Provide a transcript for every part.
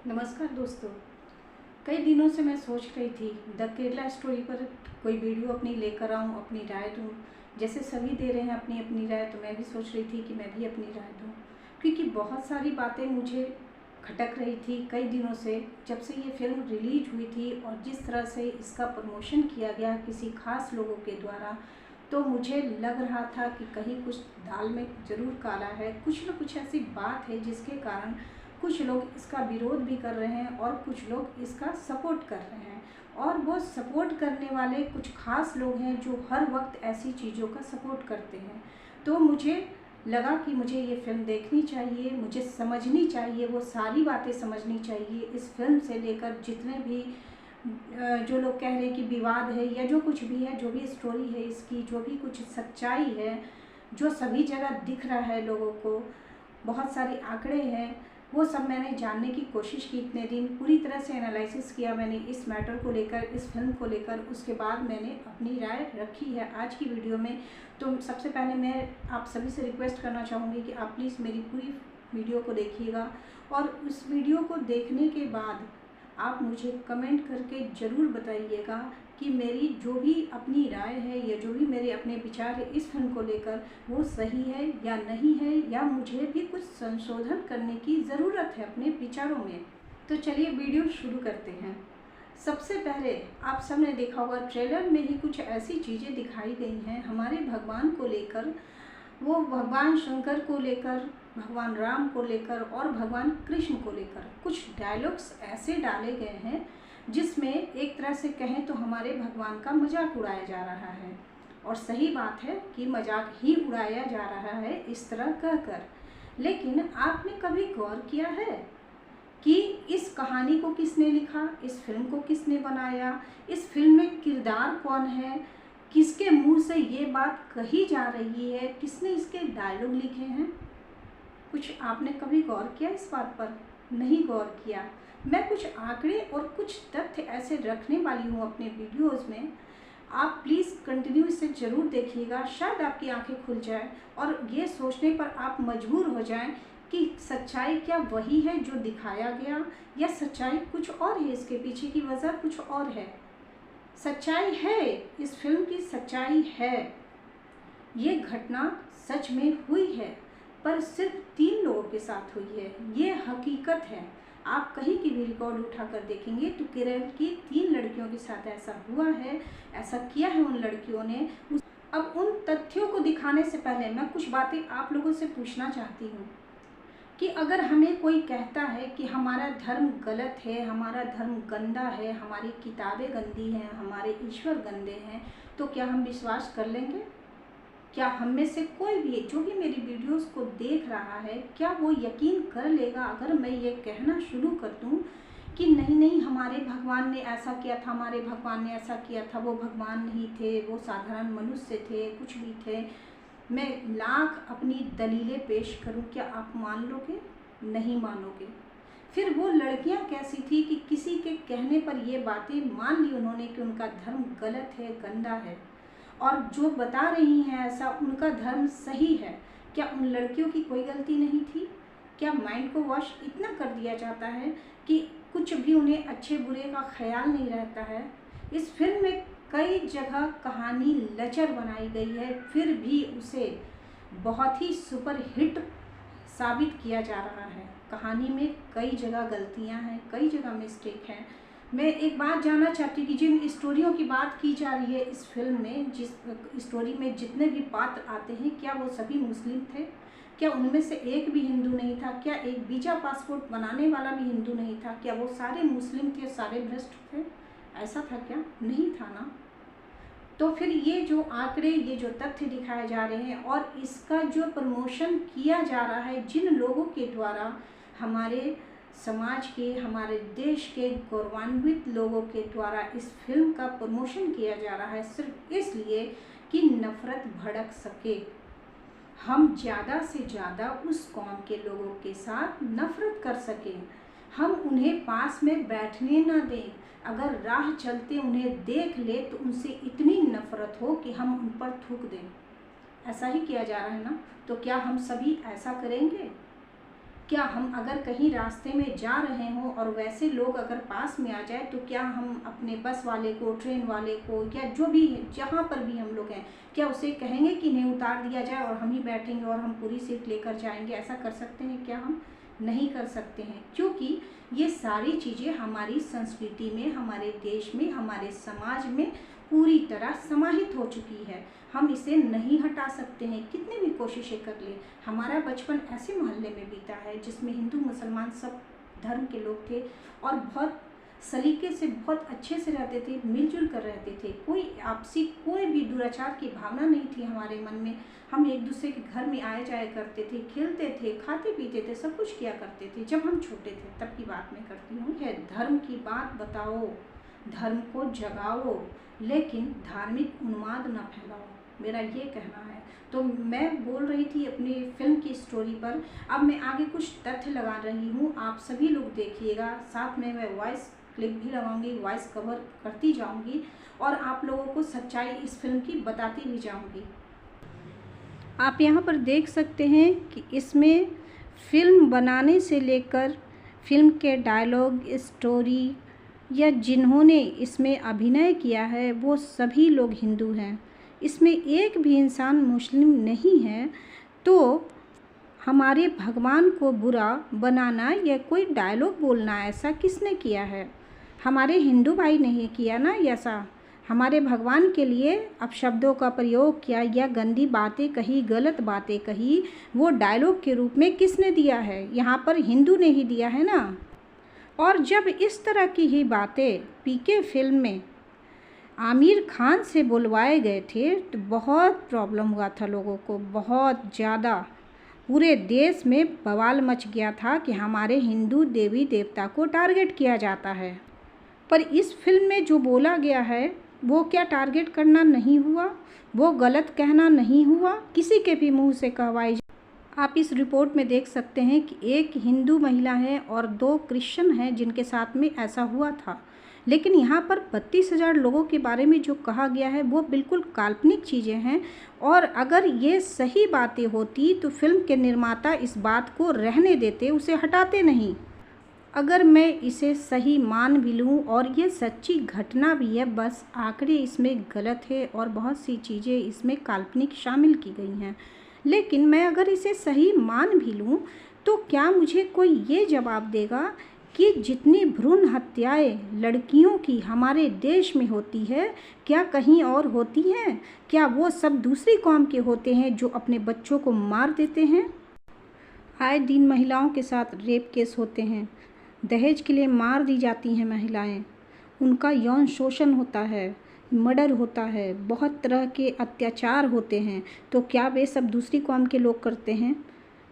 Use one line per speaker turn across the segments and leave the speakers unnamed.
नमस्कार दोस्तों। कई दिनों से मैं सोच रही थी द केरला स्टोरी पर कोई वीडियो अपनी लेकर आऊँ, अपनी राय दूँ। जैसे सभी दे रहे हैं अपनी अपनी राय, तो मैं भी सोच रही थी कि मैं भी अपनी राय दूँ, क्योंकि बहुत सारी बातें मुझे खटक रही थी कई दिनों से, जब से ये फिल्म रिलीज हुई थी और जिस तरह से इसका प्रमोशन किया गया किसी खास लोगों के द्वारा। तो मुझे लग रहा था कि कहीं कुछ दाल में ज़रूर काला है, कुछ न कुछ ऐसी बात है जिसके कारण कुछ लोग इसका विरोध भी कर रहे हैं और कुछ लोग इसका सपोर्ट कर रहे हैं। और वो सपोर्ट करने वाले कुछ खास लोग हैं जो हर वक्त ऐसी चीज़ों का सपोर्ट करते हैं। तो मुझे लगा कि मुझे ये फ़िल्म देखनी चाहिए, मुझे समझनी चाहिए, वो सारी बातें समझनी चाहिए। इस फिल्म से लेकर जितने भी जो लोग कह रहे हैं कि विवाद है या जो कुछ भी है, जो भी स्टोरी है इसकी, जो भी कुछ सच्चाई है, जो सभी जगह दिख रहा है लोगों को, बहुत सारे आंकड़े हैं, वो सब मैंने जानने की कोशिश की। इतने दिन पूरी तरह से एनालिसिस किया मैंने इस मैटर को लेकर, इस फिल्म को लेकर। उसके बाद मैंने अपनी राय रखी है आज की वीडियो में। तो सबसे पहले मैं आप सभी से रिक्वेस्ट करना चाहूँगी कि आप प्लीज़ मेरी पूरी वीडियो को देखिएगा, और उस वीडियो को देखने के बाद आप मुझे कमेंट करके ज़रूर बताइएगा कि मेरी जो भी अपनी राय है या जो भी मेरे अपने विचार है इस फिल्म को लेकर, वो सही है या नहीं है, या मुझे भी कुछ संशोधन करने की ज़रूरत है अपने विचारों में। तो चलिए वीडियो शुरू करते हैं। सबसे पहले आप सब ने देखा होगा, ट्रेलर में ही कुछ ऐसी चीज़ें दिखाई गई हैं हमारे भगवान को लेकर, वो भगवान शंकर को लेकर, भगवान राम को लेकर और भगवान कृष्ण को लेकर कुछ डायलॉग्स ऐसे डाले गए हैं जिसमें एक तरह से कहें तो हमारे भगवान का मजाक उड़ाया जा रहा है। और सही बात है कि मजाक ही उड़ाया जा रहा है इस तरह कहकर। लेकिन आपने कभी गौर किया है कि इस कहानी को किसने लिखा, इस फिल्म को किसने बनाया, इस फिल्म में किरदार कौन है, किसके मुंह से ये बात कही जा रही है, किसने इसके डायलॉग लिखे हैं? कुछ आपने कभी गौर किया इस बात पर? नहीं गौर किया। मैं कुछ आंकड़े और कुछ तथ्य ऐसे रखने वाली हूँ अपने वीडियोज़ में। आप प्लीज़ कंटिन्यू इसे ज़रूर देखिएगा, शायद आपकी आंखें खुल जाए और ये सोचने पर आप मजबूर हो जाएं कि सच्चाई क्या वही है जो दिखाया गया, या सच्चाई कुछ और है, इसके पीछे की वजह कुछ और है। सच्चाई है, इस फिल्म की सच्चाई है, ये घटना सच में हुई है, पर सिर्फ 3 लोगों के साथ हुई है, ये हकीकत है। आप कहीं की भी रिकॉर्ड उठाकर देखेंगे तो केरल की 3 लड़कियों के साथ ऐसा हुआ है, ऐसा किया है उन लड़कियों ने। अब उन तथ्यों को दिखाने से पहले मैं कुछ बातें आप लोगों से पूछना चाहती हूँ कि अगर हमें कोई कहता है कि हमारा धर्म गलत है, हमारा धर्म गंदा है, हमारी किताबें गंदी हैं, हमारे ईश्वर गंदे हैं, तो क्या हम विश्वास कर लेंगे? क्या हम में से कोई भी जो भी मेरी वीडियोस को देख रहा है, क्या वो यकीन कर लेगा अगर मैं ये कहना शुरू कर दूं कि नहीं नहीं हमारे भगवान ने ऐसा किया था, हमारे भगवान ने ऐसा किया था, वो भगवान नहीं थे, वो साधारण मनुष्य थे, कुछ भी थे। मैं लाख अपनी दलीलें पेश करूं, क्या आप मान लोगे? नहीं मानोगे। फिर वो लड़कियां कैसी थी कि किसी के कहने पर ये बातें मान ली उन्होंने कि उनका धर्म गलत है, गंदा है, और जो बता रही हैं ऐसा उनका धर्म सही है। क्या उन लड़कियों की कोई गलती नहीं थी? क्या माइंड को वॉश इतना कर दिया जाता है कि कुछ भी उन्हें अच्छे बुरे का ख्याल नहीं रहता है? इस फिल्म में कई जगह कहानी लचर बनाई गई है, फिर भी उसे बहुत ही सुपर हिट साबित किया जा रहा है। कहानी में कई जगह गलतियां हैं, कई जगह मिस्टेक हैं। मैं एक बात जानना चाहती हूँ कि जिन स्टोरियों की बात की जा रही है इस फिल्म में, जिस स्टोरी में जितने भी पात्र आते हैं, क्या वो सभी मुस्लिम थे? क्या उनमें से एक भी हिंदू नहीं था? क्या एक वीज़ा पासपोर्ट बनाने वाला भी हिंदू नहीं था? क्या वो सारे मुस्लिम थे, सारे भ्रष्ट थे? ऐसा था क्या? नहीं था ना। तो फिर ये जो आंकड़े, ये जो तथ्य दिखाए जा रहे हैं और इसका जो प्रमोशन किया जा रहा है जिन लोगों के द्वारा, हमारे समाज के, हमारे देश के गौरवान्वित लोगों के द्वारा इस फिल्म का प्रमोशन किया जा रहा है, सिर्फ इसलिए कि नफ़रत भड़क सके, हम ज़्यादा से ज़्यादा उस कौम के लोगों के साथ नफ़रत कर सकें, हम उन्हें पास में बैठने ना दें, अगर राह चलते उन्हें देख ले तो उनसे इतनी नफ़रत हो कि हम उन पर थूक दें। ऐसा ही किया जा रहा है ना। तो क्या हम सभी ऐसा करेंगे? क्या हम अगर कहीं रास्ते में जा रहे हों और वैसे लोग अगर पास में आ जाए तो क्या हम अपने बस वाले को, ट्रेन वाले को, या जो भी जहाँ पर भी हम लोग हैं, क्या उसे कहेंगे कि नहीं उतार दिया जाए और हम ही बैठेंगे और हम पूरी सीट लेकर जाएंगे? ऐसा कर सकते हैं क्या हम? नहीं कर सकते हैं, क्योंकि ये सारी चीज़ें हमारी संस्कृति में, हमारे देश में, हमारे समाज में पूरी तरह समाहित हो चुकी है। हम इसे नहीं हटा सकते हैं, कितनी भी कोशिशें कर ले। हमारा बचपन ऐसे मोहल्ले में बीता है जिसमें हिंदू मुसलमान सब धर्म के लोग थे और बहुत सलीके से, बहुत अच्छे से रहते थे, मिलजुल कर रहते थे। कोई आपसी कोई भी दुराचार की भावना नहीं थी हमारे मन में। हम एक दूसरे के घर में आए जाया करते थे, खेलते थे, खाते पीते थे, सब कुछ किया करते थे जब हम छोटे थे। तब की बात मैं करती हूँ। है धर्म की बात बताओ, धर्म को जगाओ, लेकिन धार्मिक उन्माद न फैलाओ, मेरा ये कहना है। तो मैं बोल रही थी अपनी फिल्म की स्टोरी पर। अब मैं आगे कुछ तथ्य लगा रही हूँ, आप सभी लोग देखिएगा। साथ में मैं वॉइस क्लिप भी लगाऊंगी, वॉइस कवर करती जाऊंगी और आप लोगों को सच्चाई इस फिल्म की बताती भी जाऊंगी। आप यहाँ पर देख सकते हैं कि इसमें फिल्म बनाने से लेकर फिल्म के डायलॉग, स्टोरी या जिन्होंने इसमें अभिनय किया है वो सभी लोग हिंदू हैं। इसमें एक भी इंसान मुस्लिम नहीं है। तो हमारे भगवान को बुरा बनाना या कोई डायलॉग बोलना ऐसा किसने किया है? हमारे हिंदू भाई ने किया ना ऐसा। हमारे भगवान के लिए अपशब्दों का प्रयोग किया या गंदी बातें कही, गलत बातें कही, वो डायलॉग के रूप में किसने दिया है? यहाँ पर हिंदू ने ही दिया है ना। और जब इस तरह की ही बातें पीके फिल्म में आमिर खान से बुलवाए गए थे तो बहुत प्रॉब्लम हुआ था लोगों को, बहुत ज़्यादा। पूरे देश में बवाल मच गया था कि हमारे हिंदू देवी देवता को टारगेट किया जाता है। पर इस फिल्म में जो बोला गया है वो क्या टारगेट करना नहीं हुआ, वो गलत कहना नहीं हुआ, किसी के भी मुंह से कहवाई। आप इस रिपोर्ट में देख सकते हैं कि एक हिंदू महिला है और 2 क्रिश्चियन हैं जिनके साथ में ऐसा हुआ था। लेकिन यहाँ पर 32,000 लोगों के बारे में जो कहा गया है वो बिल्कुल काल्पनिक चीज़ें हैं। और अगर ये सही बातें होती तो फिल्म के निर्माता इस बात को रहने देते, उसे हटाते नहीं। अगर मैं इसे सही मान भी लूँ और ये सच्ची घटना भी है, बस आंकड़े इसमें गलत है और बहुत सी चीज़ें इसमें काल्पनिक शामिल की गई हैं, लेकिन मैं अगर इसे सही मान भी लूँ तो क्या मुझे कोई ये जवाब देगा कि जितनी भ्रूण हत्याएं लड़कियों की हमारे देश में होती है क्या कहीं और होती हैं? क्या वो सब दूसरी कौम के होते हैं जो अपने बच्चों को मार देते हैं? आए दिन महिलाओं के साथ रेप केस होते हैं, दहेज के लिए मार दी जाती हैं महिलाएं, उनका यौन शोषण होता है, मर्डर होता है, बहुत तरह के अत्याचार होते हैं। तो क्या वे सब दूसरी कौम के लोग करते हैं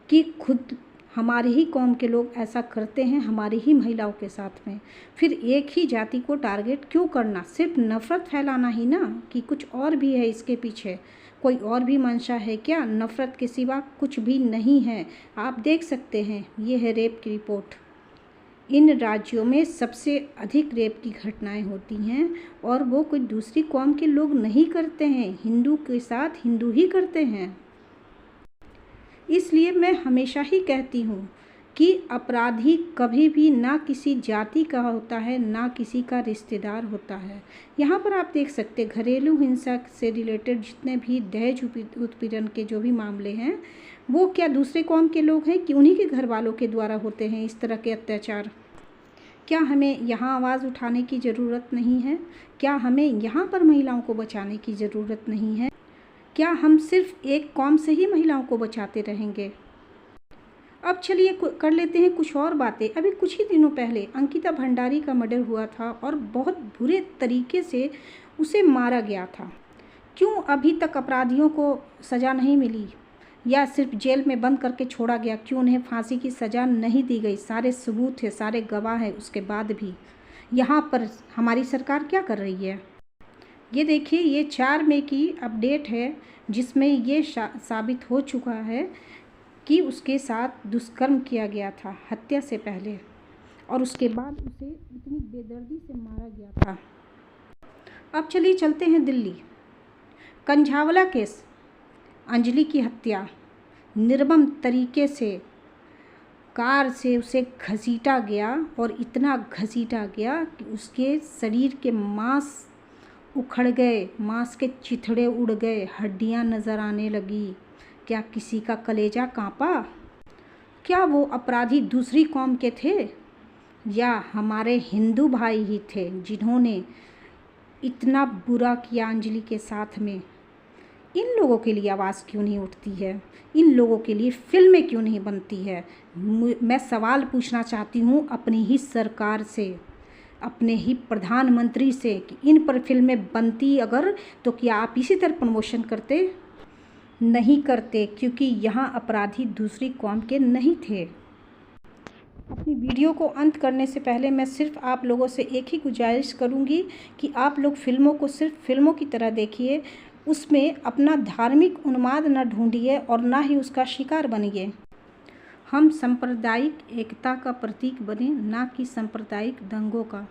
कि खुद हमारे ही कौम के लोग ऐसा करते हैं हमारी ही महिलाओं के साथ में? फिर एक ही जाति को टारगेट क्यों करना? सिर्फ नफ़रत फैलाना ही ना, कि कुछ और भी है इसके पीछे, कोई और भी मंशा है क्या? नफ़रत के सिवा कुछ भी नहीं है। आप देख सकते हैं, ये है रेप की रिपोर्ट। इन राज्यों में सबसे अधिक रेप की घटनाएं होती हैं और वो कोई दूसरी कौम के लोग नहीं करते हैं, हिंदू के साथ हिंदू ही करते हैं। इसलिए मैं हमेशा ही कहती हूँ कि अपराधी कभी भी ना किसी जाति का होता है, ना किसी का रिश्तेदार होता है। यहाँ पर आप देख सकते घरेलू हिंसा से रिलेटेड जितने भी दहेज उत्पीड़न के जो भी मामले हैं वो क्या दूसरे कौम के लोग हैं कि उन्हीं के घर वालों के द्वारा होते हैं इस तरह के अत्याचार? क्या हमें यहाँ आवाज़ उठाने की ज़रूरत नहीं है? क्या हमें यहाँ पर महिलाओं को बचाने की ज़रूरत नहीं है? क्या हम सिर्फ एक कौम से ही महिलाओं को बचाते रहेंगे? अब चलिए कर लेते हैं कुछ और बातें। अभी कुछ ही दिनों पहले अंकिता भंडारी का मर्डर हुआ था और बहुत बुरे तरीके से उसे मारा गया था। क्यों अभी तक अपराधियों को सज़ा नहीं मिली या सिर्फ जेल में बंद करके छोड़ा गया? क्यों उन्हें फांसी की सज़ा नहीं दी गई? सारे सबूत है, सारे गवाह हैं, उसके बाद भी यहाँ पर हमारी सरकार क्या कर रही है? ये देखिए, ये 4 मई की अपडेट है जिसमें ये साबित हो चुका है कि उसके साथ दुष्कर्म किया गया था हत्या से पहले और उसके बाद उसे इतनी बेदर्दी से मारा गया था। अब चलिए चलते हैं दिल्ली। कंझावला केस, अंजलि की हत्या निर्मम तरीके से कार से उसे घसीटा गया और इतना घसीटा गया कि उसके शरीर के मांस उखड़ गए, मांस के चिथड़े उड़ गए, हड्डियां नज़र आने लगी। क्या किसी का कलेजा कांपा? क्या वो अपराधी दूसरी कौम के थे या हमारे हिंदू भाई ही थे जिन्होंने इतना बुरा किया अंजलि के साथ में? इन लोगों के लिए आवाज़ क्यों नहीं उठती है? इन लोगों के लिए फिल्में क्यों नहीं बनती है? मैं सवाल पूछना चाहती हूँ अपनी ही सरकार से, अपने ही प्रधानमंत्री से कि इन पर फिल्में बनती अगर तो क्या आप इसी तरह प्रमोशन करते? नहीं करते, क्योंकि यहाँ अपराधी दूसरी कौम के नहीं थे। अपनी वीडियो को अंत करने से पहले मैं सिर्फ आप लोगों से एक ही गुजारिश करूंगी कि आप लोग फिल्मों को सिर्फ फिल्मों की तरह देखिए, उसमें अपना धार्मिक उन्माद न ढूंढिए और ना ही उसका शिकार बनिए। हम सांप्रदायिक एकता का प्रतीक बने, ना कि सांप्रदायिक दंगों का।